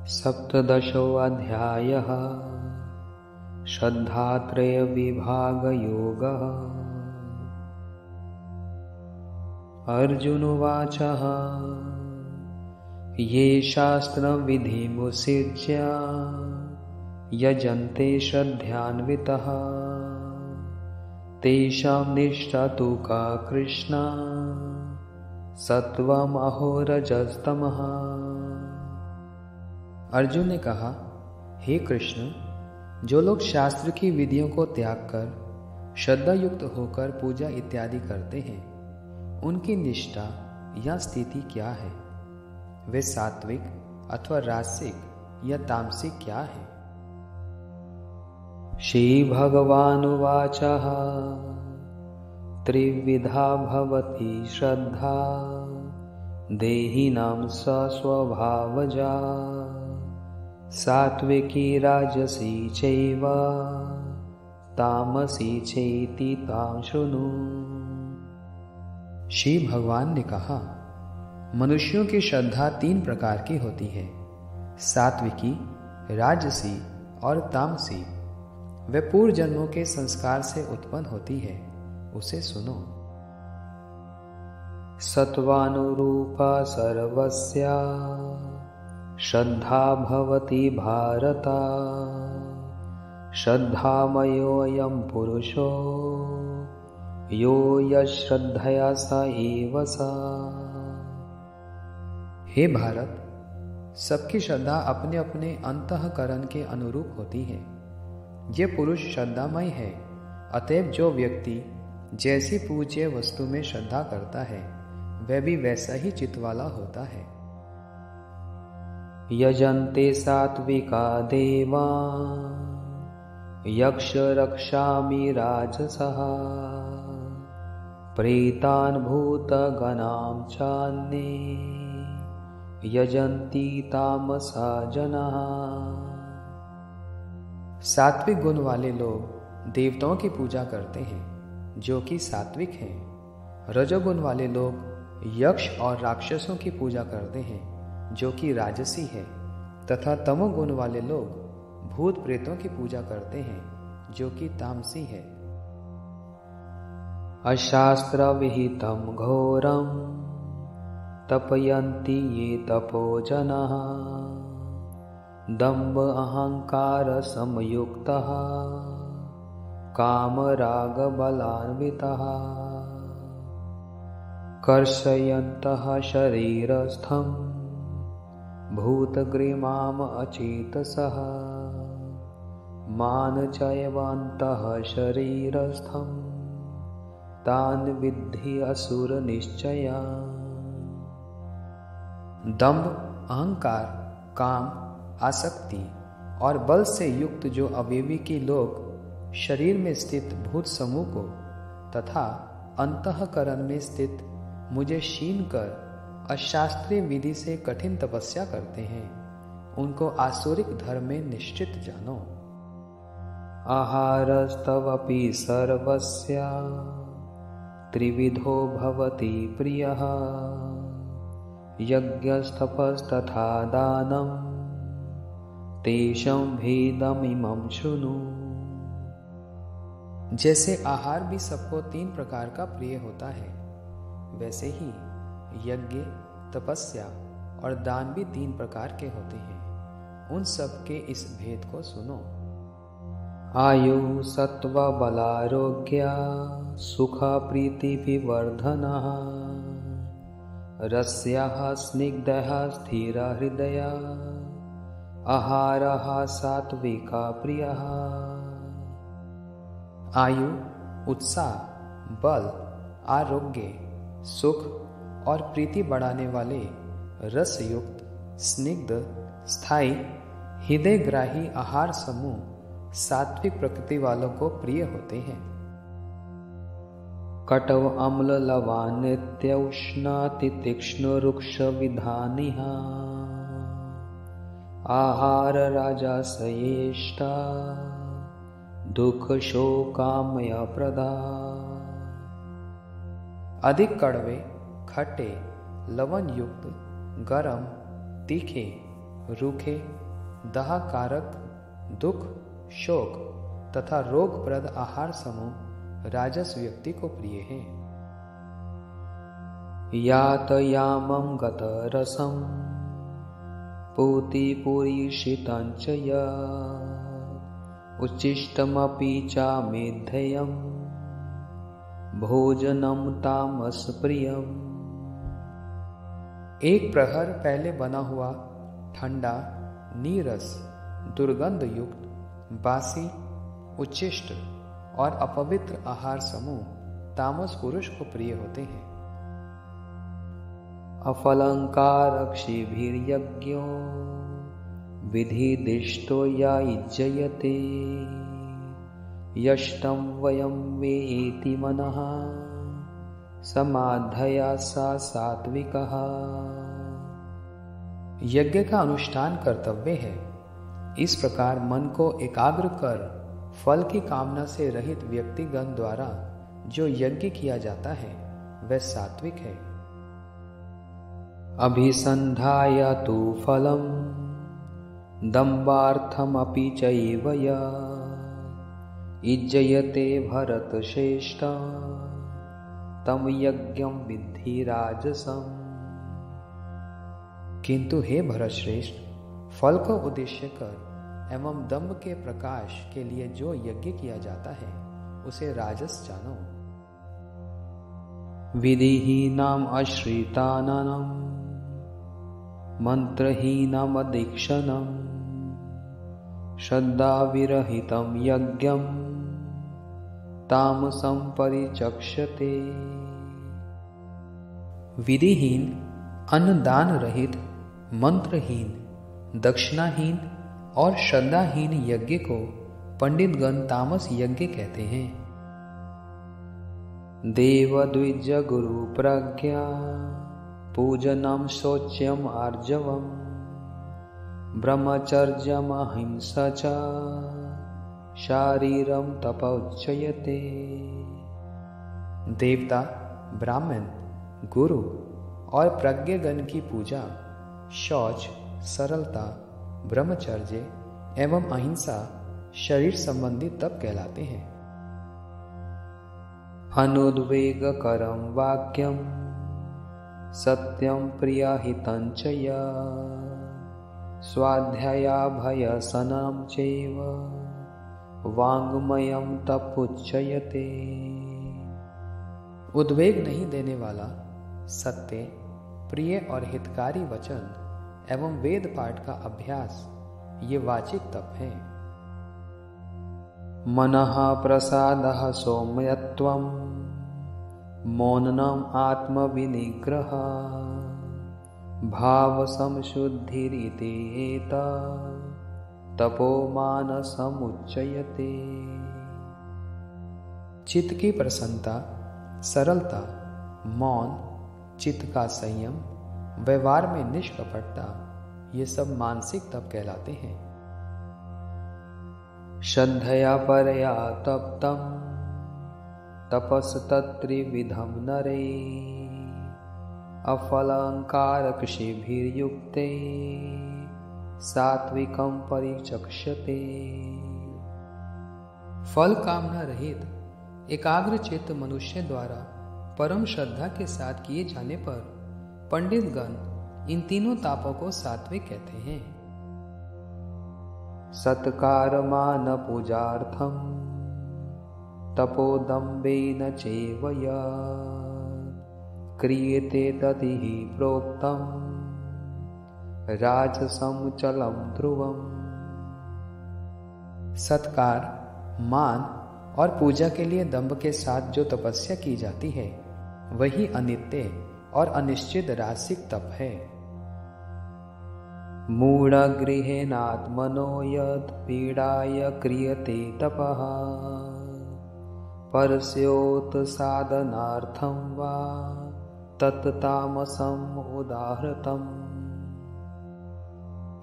सप्तदशोऽध्यायः श्रद्धात्रयविभागयोगः। अर्जुनोवाच ये शास्त्रविधिमुत्सृज्य यजन्ते श्रद्धयान्वितः तेषां निष्ठा तु का कृष्ण सत्वम् अहो रजस्तमः। अर्जुन ने कहा, हे कृष्ण, जो लोग शास्त्र की विधियों को त्याग कर श्रद्धा युक्त होकर पूजा इत्यादि करते हैं, उनकी निष्ठा या स्थिति क्या है? वे सात्विक अथवा राजसिक या तामसिक क्या है? श्री भगवानुवाच त्रिविधा भवति श्रद्धा देहिनां सा स्वभावजा सात्विकी राजसी चैव तामसी चेति तां शृणु। श्री भगवान ने कहा, मनुष्यों की श्रद्धा 3 प्रकार की होती है, सात्विकी, राजसी और तामसी। वे पूर्व जन्मों के संस्कार से उत्पन्न होती है, उसे सुनो। सत्वानुरूपा सर्वस्या श्रद्धा भवति भारत श्रद्धामयोऽयं पुरुषो यो यश्रद्धया स एव स। हे भारत, सबकी श्रद्धा अपने अपने अंतःकरण के अनुरूप होती है। ये पुरुष श्रद्धामय है, अतएव जो व्यक्ति जैसी पूज्य वस्तु में श्रद्धा करता है वह भी वैसा ही चित्त वाला होता है। यजन्ते सात्विका देवा यक्ष रक्षामि राजसः प्रेतान् भूतगणां चान्ये यजन्ति तामसा जनाः। सात्विक गुण वाले लोग देवताओं की पूजा करते हैं जो कि सात्विक हैं। रजोगुण वाले लोग यक्ष और राक्षसों की पूजा करते हैं जो कि राजसी है, तथा तमोगुण वाले लोग भूत प्रेतों की पूजा करते हैं जो कि तामसी है। अशास्त्र विहितं घोरं तपयन्ति ये तपोजनः दम्भ अहंकार संयुक्तः कामराग बलान्वितः कर्षयन्तः शरीरस्थं भूतग्रीमाम अचेतसः मान चैवान्तः शरीरस्थं तान् विद्धि असुर निश्चया। दंभ, अहंकार, काम, आसक्ति और बल से युक्त जो अवयवी के लोग शरीर में स्थित भूत समूह को तथा अंतःकरण में स्थित मुझे क्षीण कर अशास्त्रीय विधि से कठिन तपस्या करते हैं, उनको आसुरिक धर्म में निश्चित जानो। आहारस्तवपि सर्वस्य त्रिविधो भवति प्रियः यज्ञस्तपस्तथा दानं तेषां भेदमिमं शृणु। जैसे आहार भी सबको 3 प्रकार का प्रिय होता है, वैसे ही यज्ञ, तपस्या और दान भी 3 प्रकार के होते हैं। उन सब के इस भेद को सुनो। आयु सत्व बलारोग्य सुख प्रीति विवर्धनः रस्यः स्निग्धः स्थिर हृदय आहारः सात्विका प्रियः। आयु, उत्साह, बल, आरोग्य, सुख और प्रीति बढ़ाने वाले रसयुक्त, स्निग्ध, स्थायी, हृदयग्राही आहार समूह सात्विक प्रकृति वालों को प्रिय होते हैं। कटव अम्ल लवानित्य उष्ण तीक्ष्ण रुक्ष विधानिः आहार राजसयेष्टा दुख शोकामय प्रदा। अधिक कड़वे, खट्टे, लवण युक्त, गरम, तीखे, रूखे, दाहकारक, दुख, शोक तथा रोगप्रद आहार समूह राजस व्यक्ति को प्रिय है। यातयामं गतरसं पूतिपूरीषितं च उच्छिष्टमपि च मेद्धयं भोजनं तामसप्रियम्। एक प्रहर पहले बना हुआ ठंडा, नीरस, दुर्गंध युक्त, बासी, उच्छिष्ट और अपवित्र आहार समूह तामस पुरुष को प्रिय होते हैं। अफलंकारक्षिभिर्यज्ञो विधिदिष्टो या इज्जयते यष्टं वयं वेति मनः समाधया सा सात्विकः। यज्ञ का अनुष्ठान कर्तव्य है। इस प्रकार मन को एकाग्र कर फल की कामना से रहित व्यक्तिगण द्वारा जो यज्ञ किया जाता है वह सात्विक है। अभिसंधाय तु फलम दम्बार्थमपि चैव य इज्जयते भरतश्रेष्ठ तम यज्ञं विद्धि राजसम्। किंतु हे भरतश्रेष्ठ, फल को उद्देश्य कर एवं दंभ के प्रकाश के लिए जो यज्ञ किया जाता है उसे राजस जानो। विधिहीनाम अश्रितानां मंत्रहीनाम अदीक्षणं श्रद्धाविरहितं यज्ञं तामसं परिचक्षते। विधिहीन, अन्नदान रहित, मंत्रहीन, दक्षिणाहीन और श्रद्धाहीन यज्ञ को पंडितगण तामस यज्ञ कहते हैं। देवद्विज गुरु प्रज्ञा पूजनम शौच्यम आर्जवम ब्रह्मचर्यम अहिंसा च शारीरम तपोच्यते। देवता, ब्राह्मण, गुरु और प्रज्ञगण की पूजा, शौच, सरलता, ब्रह्मचर्य एवं अहिंसा शरीर संबंधी तप कहलाते हैं। अनुद्वेगकरं वाक्यं सत्यं प्रियहितं च स्वाध्यायाभयसनं चैव वाङ्मयं तपुच्यते। उद्वेग नहीं देने वाला, सत्य, प्रिय और हितकारी वचन एवं वेद पाठ का अभ्यास ये वाचिक तप है। मनः प्रसादः सौम्यत्वं मौननम् आत्मविनिग्रह भाव संशुद्धिरिति तपो मानसमुच्यते। चित्त की प्रसन्नता, सरलता, मौन, चित्त का संयम, व्यवहार में निष्कपटता, ये सब मानसिक तप कहलाते हैं। श्रद्धया परया तप्तं तपस्तत्त्रिविधं नरे अफलंकारकृषिभिर्युक्ते सात्विकं परिचक्षते। फल कामना रहित एकाग्र चित्त मनुष्य द्वारा परम श्रद्धा के साथ किए जाने पर पंडितगण इन तीनों तापों को सात्विक कहते हैं। सत्कारमान पूजार्थं तपोदम्बेन चैव क्रियते तदिहि प्रोक्तं राजसं चलं ध्रुवम्। सत्कार, मान और पूजा के लिए दंभ के साथ जो तपस्या की जाती है वही अनित्य और अनिश्चित रासिक तप है। मूढगृहेणात्मनो यत् पीडाय क्रियते तपः परस्योत साधनार्थं वा तत्तामसम् उदाहृतम्।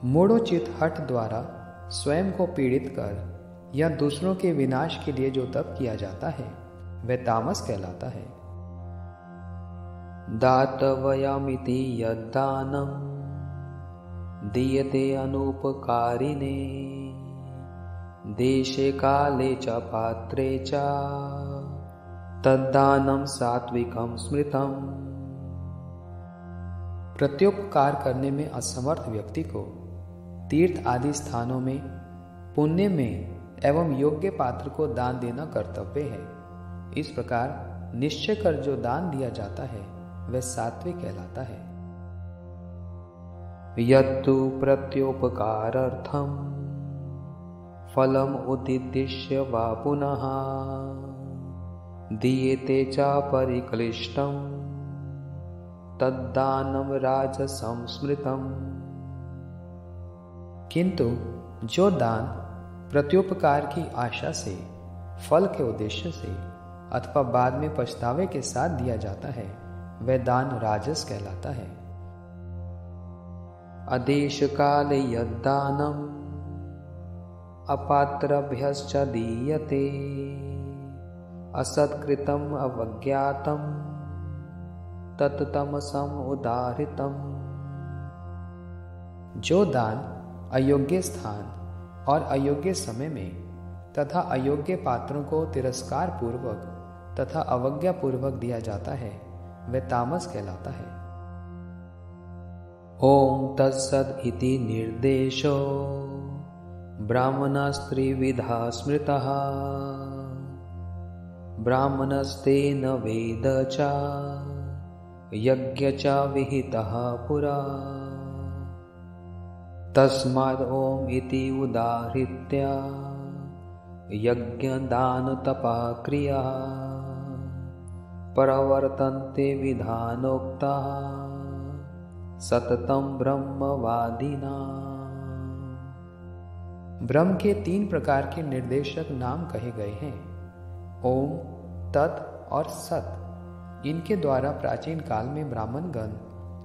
मूढ़ोचित हठ द्वारा स्वयं को पीड़ित कर या दूसरों के विनाश के लिए जो तप किया जाता है वह तामस कहलाता है। दातव्यमिति यद्दानं दीयते अनुपकारिणे देशे काले च पात्रे च तद्दानं सात्विकं स्मृतम्। प्रत्युपकार करने में असमर्थ व्यक्ति को तीर्थ आदि स्थानों में पुण्य में एवं योग्य पात्र को दान देना कर्तव्य है। इस प्रकार निश्चय कर जो दान दिया जाता है वह सात्विक कहलाता है। यत्तु प्रत्युपकारार्थं फलम् उद्दिश्य वा पुनः दीयते च परिक्लिष्टं तद्दानं राजसं स्मृतम्। किंतु जो दान प्रत्युपकार की आशा से, फल के उद्देश्य से अथवा बाद में पछतावे के साथ दिया जाता है वह दान राजस कहलाता है। अदेश काले यद्दानम् अपात्रभ्यश्च दीयते असत्कृतम् अवज्ञातम् तत्तमसम् उदाहृतम्। जो दान अयोग्य स्थान और अयोग्य समय में तथा अयोग्य पात्रों को तिरस्कार पूर्वक तथा अवज्ञा पूर्वक दिया जाता है वह तामस कहलाता है। ओम तत्सद इति निर्देशो ब्राह्मणस्त्रिविधा स्मृतः ब्राह्मणस्तेन वेद च यज्ञ च विहितः पुरा तस्माद् ओम इति उदाहृत्य यज्ञ दान तपः क्रिया प्रवर्तन्ते विधानोक्ताः सततं ब्रह्मवादिना। ब्रह्म के 3 प्रकार के निर्देशक नाम कहे गए हैं, ओम, तत् और सत। इनके द्वारा प्राचीन काल में ब्राह्मणगण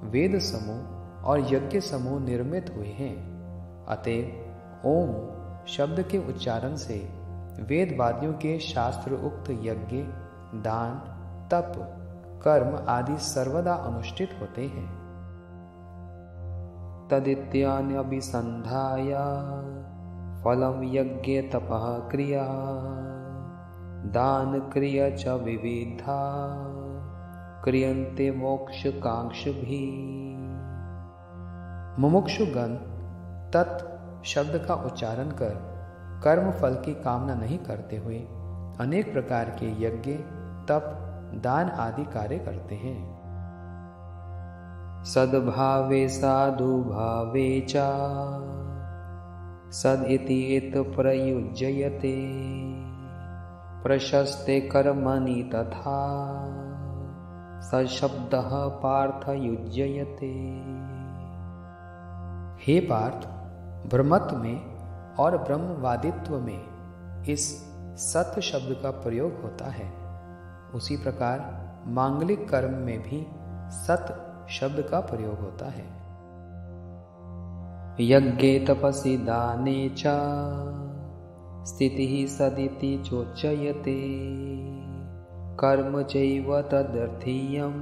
वेद समूह और यज्ञ समूह निर्मित हुए हैं। अतएव ओम शब्द के उच्चारण से वेदवादियों के शास्त्र उक्त यज्ञ, दान, तप, कर्म आदि सर्वदा अनुष्ठित होते हैं। तदित्यान्यभिसन्धाय फलं यज्ञ तपः क्रिया दान क्रिया च विविधा क्रियन्ते मोक्षकांक्षिभिः। मुमुक्षुगण तत् शब्द का उच्चारण कर कर्म फल की कामना नहीं करते हुए अनेक प्रकार के यज्ञ, तप, दान आदि कार्य करते हैं। सद्भावे साधुभावे च सद इति इत प्रयुज्यते प्रशस्ते कर्मणि तथा सशब्दः पार्थ युज्यते। हे पार्थ, ब्रह्मत्व में और ब्रह्मवादित्व में इस सत्य शब्द का प्रयोग होता है। उसी प्रकार मांगलिक कर्म में भी सत्य शब्द का प्रयोग होता है। यज्ञे तपसि दाने च स्थितिः सदिति चोच्यते कर्म चैव तदर्थीयं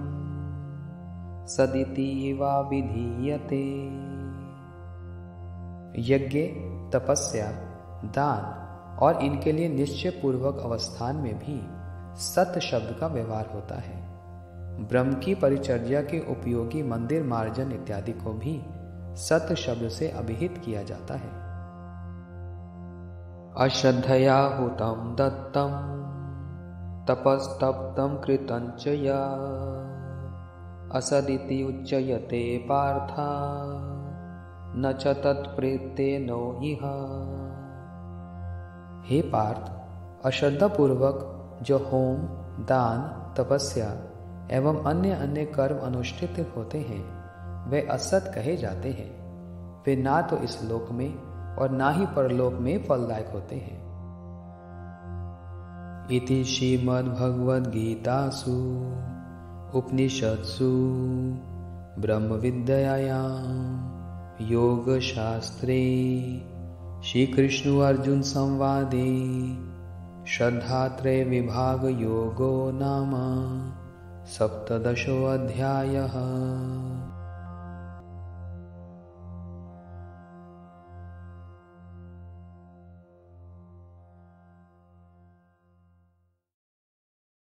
सदिति वा विधीयते। यज्ञ, तपस्या, दान और इनके लिए निश्चय पूर्वक अवस्थान में भी सत्य शब्द का व्यवहार होता है। ब्रह्म की परिचर्या के उपयोगी मंदिर मार्जन इत्यादि को भी सत्य शब्द से अभिहित किया जाता है। अश्रद्धया हुतं दत्तं तपस्तप्तं कृतं च या असदिति उच्यते पार्थ न च तत्प्रीत्येनो इह। हे पार्थ, अश्रद्धा पूर्वक जो होम, दान, तपस्या एवं अन्य कर्म अनुष्ठित होते हैं वे असत कहे जाते हैं। वे ना तो इस लोक में और ना ही परलोक में फलदायक होते हैं। इति श्रीमद्भगवद्गीतासु उपनिषत्सु ब्रह्मविद्यायां योगशास्त्रे श्रीकृष्ण अर्जुन संवादे श्रद्धात्रय विभाग योगो नाम 17 अध्यायः।